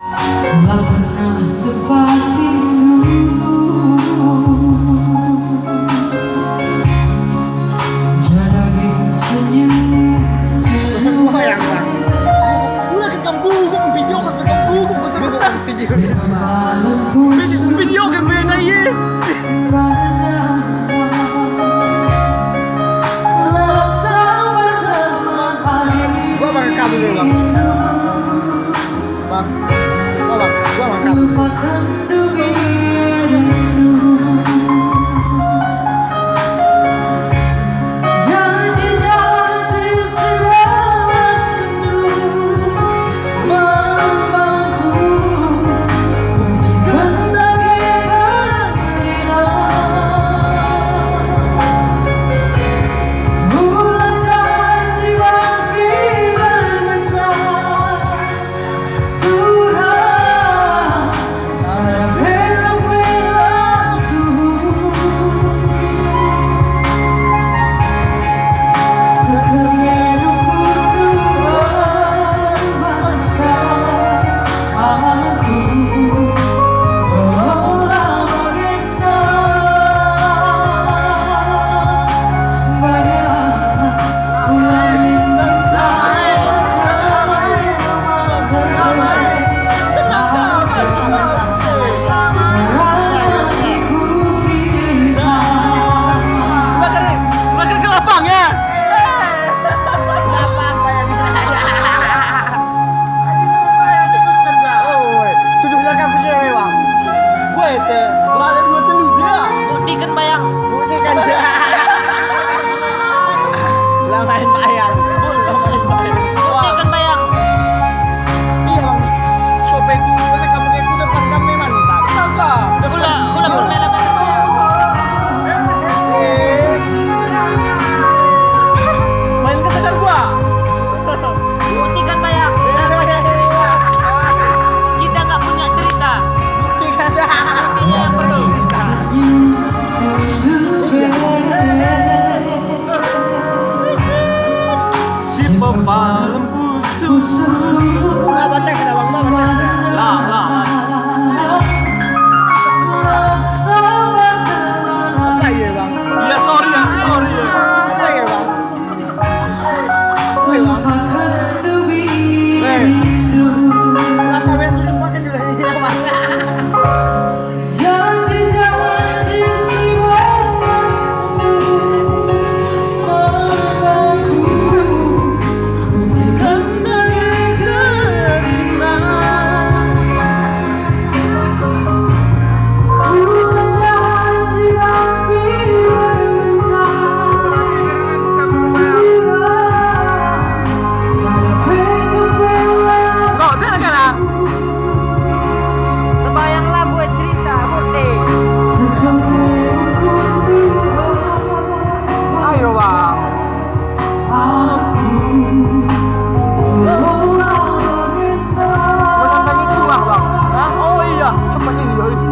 Tak pernah tepatimu, jadi senyum. Yang bang, Gue ke kamu, gue video ke kamu, video ke bena ye. gua bang kabur dulu bang. Bang, gua bang kabur. Lupakan dunia rindu, janji-janji segala sendu memangku berikan lagi kemuliaan. Ulang janji meski berbentak, Tuhan sadarkan perilaku. Sekarang aku berbangsa, aku menolak baginda. Bagaimana ulang minta Makan ke lapang ya. Lapang bayang oh, 17 kampus cewek bang. Gue itu, gue ada 2 telus ya. Buktikan bayang. Buktikan lah main bayang. Buktikan bayang. Iya bang, sobek boleh kamu kayak ku depan kami mantap. Ula bermela-mela bayang. Main ke tegar gua. Buktikan bayang. Kita nggak punya cerita. Buktikan dah. Buktinya yang perlu. Si pemalam busuk. Lah batek dah bang, batek dah. Lah. Apa ya bang? Iya sorry ya. Apa ya bang? Woi bang, lah sampai tuh pakai dulu ini bang. Janji-janji segala sendu memangku buktikan lagi keringan. Ulang janji meski berbentak, sampai kebelah. Kok dia kan? Sebayanglah buat cerita, bukti. Ayo bang. Menantang itu bang. Hah? Oh iya, cepat ini.